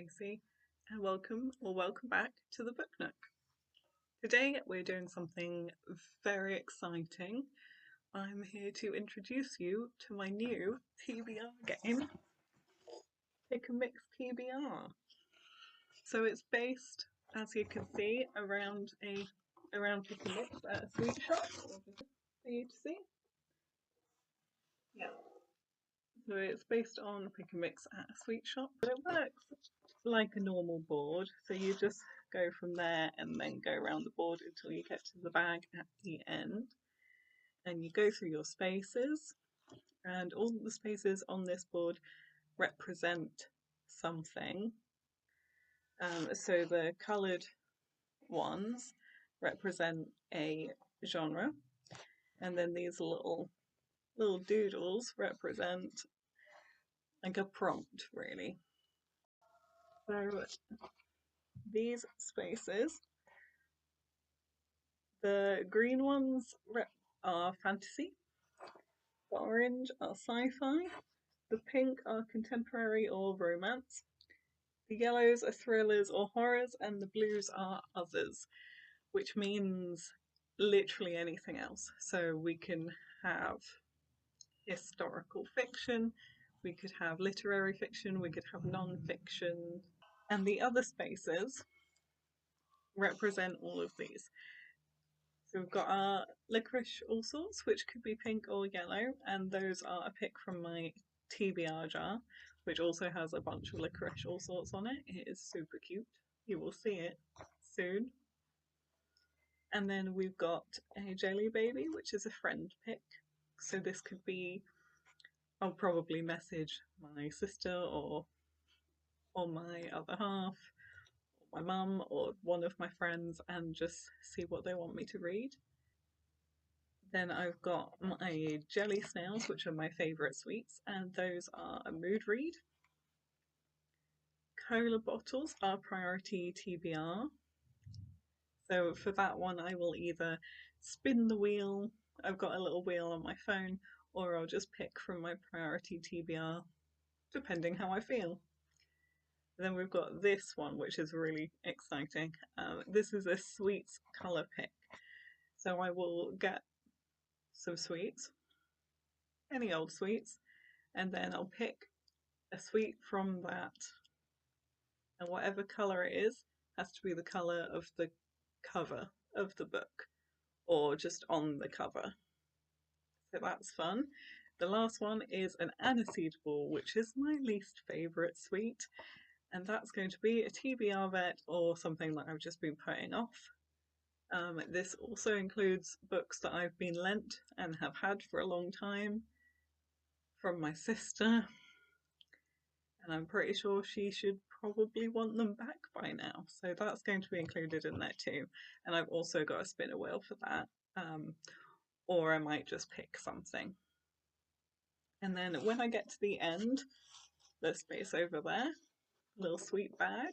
Stacey, and welcome back to the Book Nook. Today we're doing something very exciting. I'm here to introduce you to my new TBR game, Pick and Mix TBR. So it's based, as you can see, around Pick and Mix at a sweet shop for you to see. Yeah. So it's based on Pick and Mix at a sweet shop, but it works like a normal board. So you just go from there and then go around the board until you get to the bag at the end. And you go through your spaces, and all the spaces on this board represent something. So the coloured ones represent a genre, and then these little doodles represent like a prompt, really. So these spaces, the green ones are fantasy, the orange are sci-fi, the pink are contemporary or romance, the yellows are thrillers or horrors, and the blues are others, which means literally anything else. So we can have historical fiction, we could have literary fiction, we could have non-fiction, and the other spaces represent all of these. So we've got our licorice all sorts, which could be pink or yellow, and those are a pick from my TBR jar, which also has a bunch of licorice all sorts on it. It is super cute. You will see it soon. And then we've got a jelly baby, which is a friend pick. So this could be, I'll probably message my sister or my other half, or my mum, or one of my friends, and just see what they want me to read. Then I've got my jelly snails, which are my favourite sweets, and those are a mood read. Cola bottles are priority TBR. So for that one, I will either spin the wheel, I've got a little wheel on my phone, or I'll just pick from my priority TBR, depending how I feel. Then we've got this one, which is really exciting. This is a sweets colour pick. So I will get some sweets, any old sweets, and then I'll pick a sweet from that, and whatever colour it is has to be the colour of the cover of the book, or just on the cover. So that's fun. The last one is an aniseed ball, which is my least favourite sweet, and that's going to be a TBR vet or something that I've just been putting off. This also includes books that I've been lent and have had for a long time from my sister, and I'm pretty sure she should probably want them back by now, so that's going to be included in there too. And I've also got a spinner wheel for that, or I might just pick something. And then when I get to the end, the space over there, little sweet bag,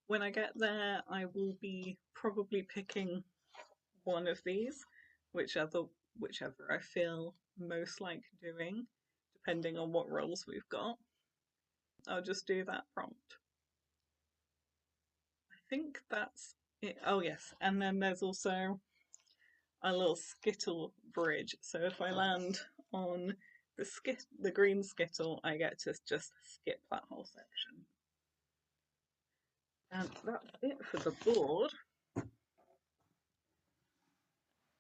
when I get there I will be probably picking one of these, whichever I feel most like doing, depending on what rolls we've got. I'll just do that prompt. I think that's it. Oh yes, and then there's also a little skittle bridge. So if I land on the green skittle, I get to just skip that whole section. And that's it for the board.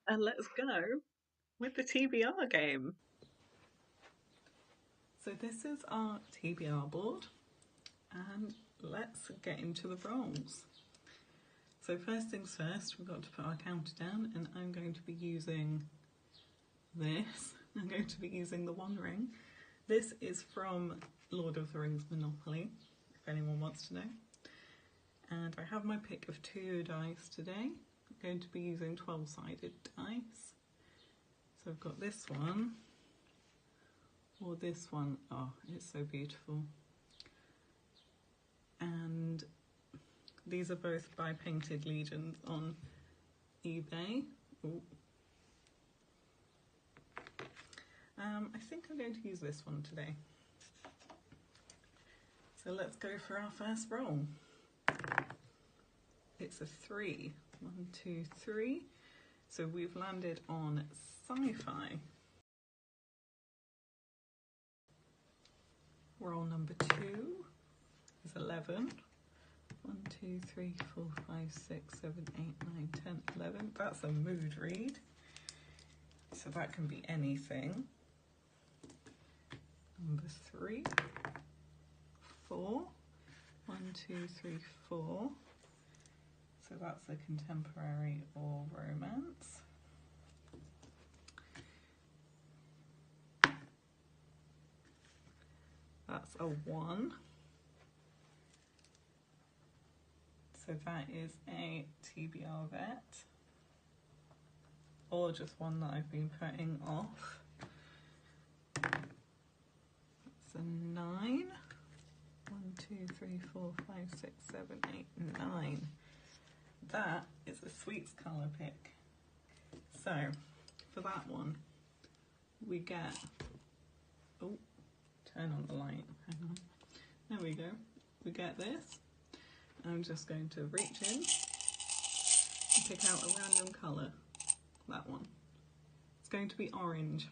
And let's go with the TBR game. So this is our TBR board, and let's get into the rolls. So first things first, we've got to put our counter down, and I'm going to be using this. I'm going to be using the One Ring. This is from Lord of the Rings Monopoly, if anyone wants to know. And I have my pick of 2 dice today. I'm going to be using 12-sided dice. So I've got this one, or this one. Oh, it's so beautiful. And these are both by Painted Legions on eBay. Ooh. I think I'm going to use this one today. So let's go for our first roll. It's a 3. 1, 2, 3. So we've landed on sci-fi. Roll number 2 is 11. 1, 2, 3, 4, 5, 6, 7, 8, 9, 10, 11. That's a mood read. So that can be anything. Number 3. 4. 1, 2, 3, 4. So that's a contemporary or romance. That's a 1. So that is a TBR vet, or just one that I've been putting off. That's a 9. 1, 2, 3, 4, 5, 6, 7, 8, 9. That is a sweets colour pick. So for that one, we get, oh, turn on the light, hang on. There we go. We get this. I'm just going to reach in and pick out a random colour. That one. It's going to be orange.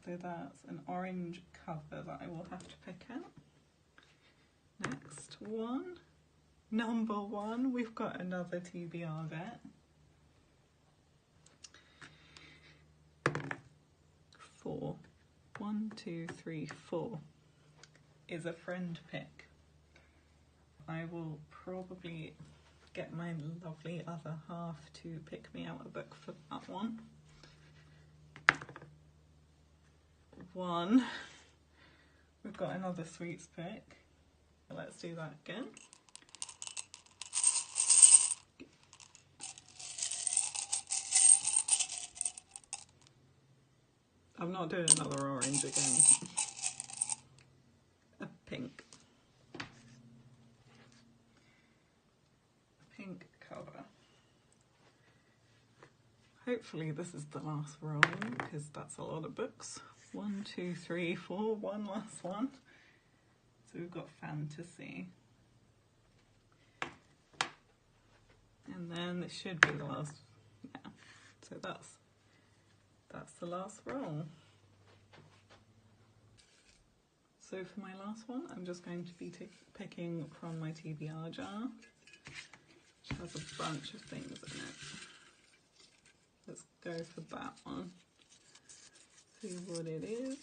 So that's an orange cover that I will have to pick out. Next one. Number 1, we've got another TBR vet. 4. 1, 2, 3, 4 is a friend pick. I will probably get my lovely other half to pick me out a book for that one. 1. We've got another sweets pick. Let's do that again. I'm not doing another orange again. A pink. A pink cover. Hopefully this is the last roll because that's a lot of books. 1, 2, 3, 4, one last one. So we've got fantasy. And then this should be the last, yeah. So that's the last roll. So for my last one, I'm just going to be picking from my TBR jar, which has a bunch of things in it. Let's go for that one. See what it is.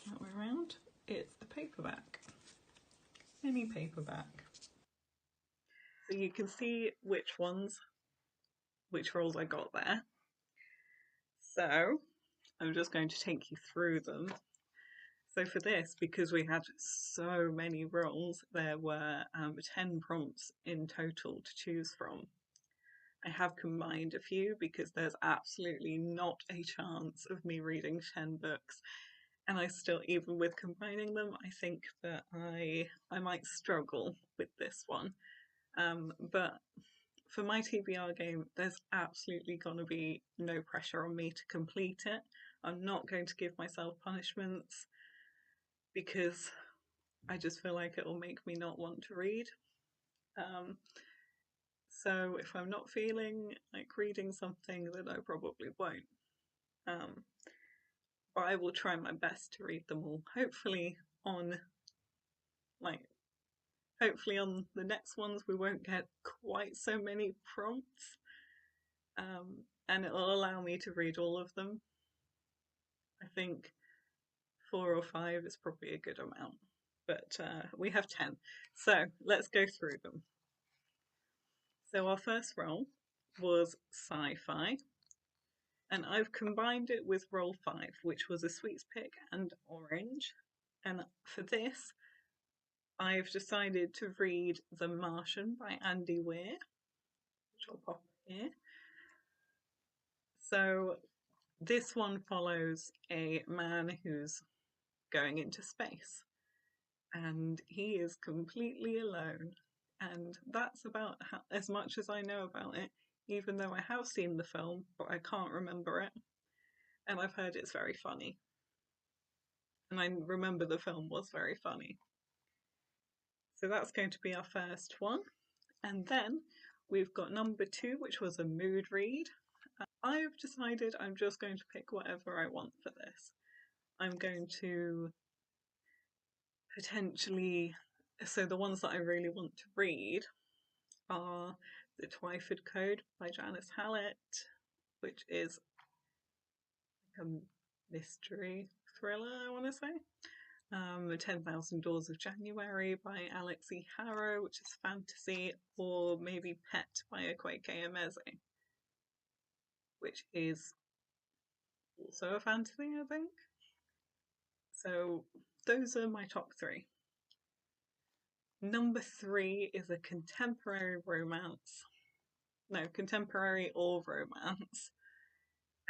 That way around. It's a paperback. Any paperback. So you can see which rolls I got there. So I'm just going to take you through them. So for this, because we had so many rolls, there were 10 prompts in total to choose from. I have combined a few because there's absolutely not a chance of me reading 10 books. And I still, even with combining them, I think that I might struggle with this one. But for my TBR game, there's absolutely going to be no pressure on me to complete it. I'm not going to give myself punishments because I just feel like it will make me not want to read. So if I'm not feeling like reading something, then I probably won't. But I will try my best to read them all. Hopefully on the next ones we won't get quite so many prompts. And it will allow me to read all of them. I think 4 or 5 is probably a good amount. But we have 10. So let's go through them. So our first roll was sci-fi. And I've combined it with roll 5, which was a sweets pick and orange. And for this, I've decided to read The Martian by Andy Weir, which I'll pop here. So this one follows a man who's going into space and he is completely alone. And that's about as much as I know about it, even though I have seen the film, but I can't remember it. And I've heard it's very funny. And I remember the film was very funny. So that's going to be our first one. And then we've got number 2, which was a mood read. I've decided I'm just going to pick whatever I want for this. I'm going to potentially, so the ones that I really want to read are the Twyford Code by Janice Hallett, which is like a mystery thriller, I want to say. 10,000 Doors of January by Alix Harrow, which is fantasy, or maybe Pet by Akweke Emezi, which is also a fantasy, I think. So those are my top 3. Number 3 is a contemporary romance. No, contemporary or romance.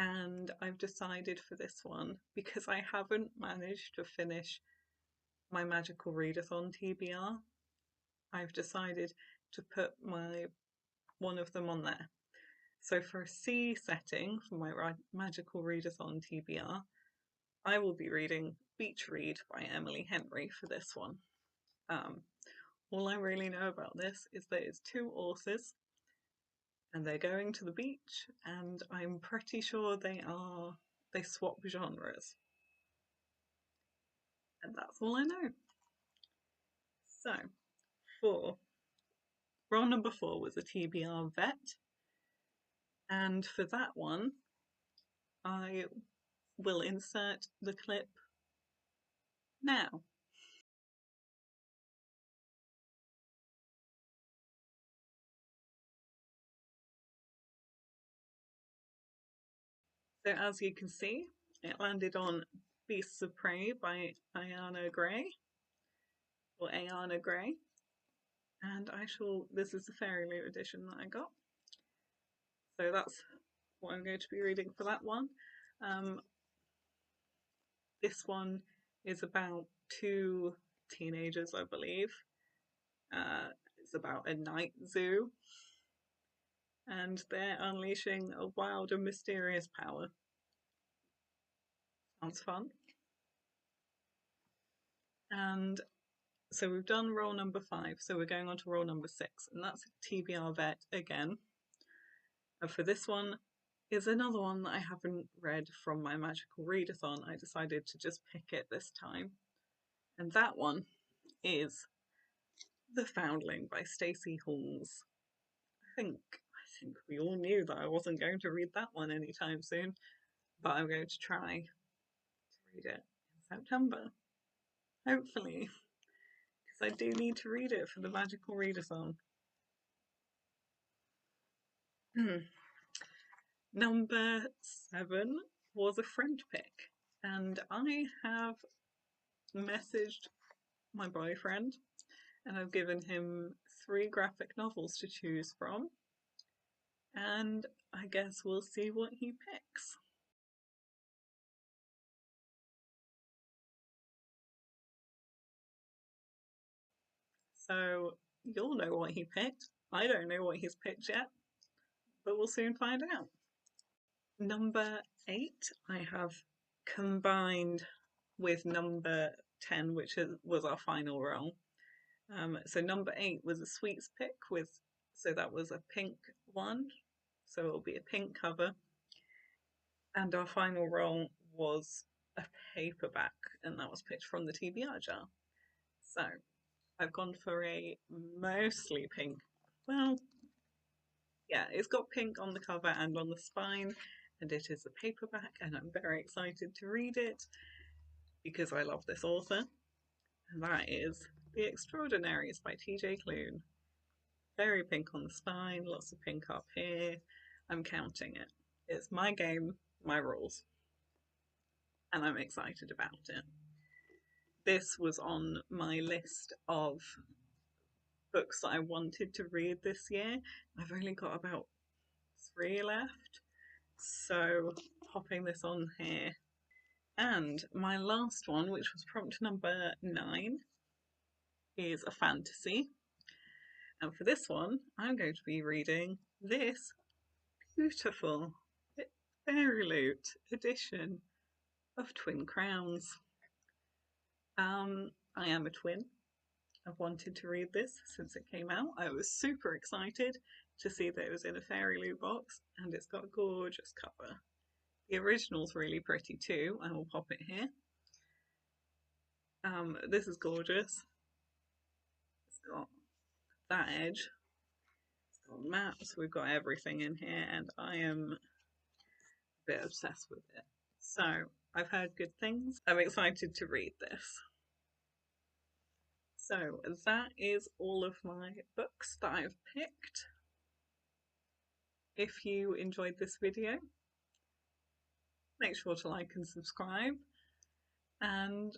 And I've decided for this one, because I haven't managed to finish my magical readathon TBR, I've decided to put one of them on there. So for a C setting for my magical readathon TBR, I will be reading Beach Read by Emily Henry for this one. All I really know about this is that it's 2 authors and they're going to the beach, and I'm pretty sure they swap genres. And that's all I know. So, roll number 4 was a TBR vet, and for that one, I will insert the clip now. So as you can see, it landed on Beasts of Prey by Ayana Gray, and this is the Fairy Loot edition that I got. So that's what I'm going to be reading for that one. This one is about 2 teenagers, I believe. It's about a night zoo, and they're unleashing a wild and mysterious power. Sounds fun. And so we've done roll number 5, so we're going on to roll number 6, and that's TBR vet again. And for this one is another one that I haven't read from my magical readathon. I decided to just pick it this time. And that one is The Foundling by Stacey. I think we all knew that I wasn't going to read that one anytime soon, but I'm going to try to read it in September, hopefully, because I do need to read it for the magical readathon. Number 7 was a friend pick, and I have messaged my boyfriend and I've given him 3 graphic novels to choose from, and I guess we'll see what he picks. So you'll know what he picked. I don't know what he's picked yet, but we'll soon find out. Number 8 I have combined with number 10, which was our final roll. So number 8 was a sweets pick so that was a pink one, so it'll be a pink cover. And our final roll was a paperback, and that was picked from the TBR jar. So I've gone for a mostly pink. Well, yeah, it's got pink on the cover and on the spine, and it is a paperback, and I'm very excited to read it because I love this author. And that is The Extraordinaries by TJ Klune. Very pink on the spine, lots of pink up here. I'm counting it. It's my game, my rules. And I'm excited about it. This was on my list of books that I wanted to read this year. I've only got about 3 left, so popping this on here. And my last one, which was prompt number 9, is a fantasy. And for this one, I'm going to be reading this beautiful Fairy Loot edition of Twin Crowns. I am a twin. I've wanted to read this since it came out. I was super excited to see that it was in a Fairy Loot box, and it's got a gorgeous cover. The original's really pretty too. I will pop it here. This is gorgeous. It's got that edge. It's got maps. We've got everything in here, and I am a bit obsessed with it. So I've heard good things. I'm excited to read this. So that is all of my books that I've picked. If you enjoyed this video, make sure to like and subscribe. And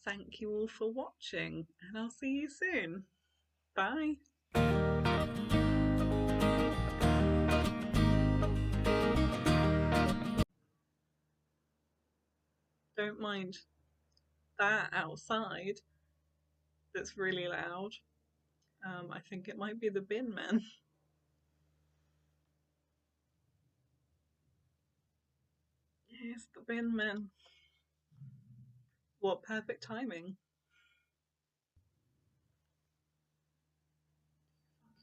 thank you all for watching, and I'll see you soon. Bye. Don't mind that outside that's really loud. I think it might be the bin men. Yes, the bin men. What perfect timing.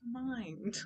Mind.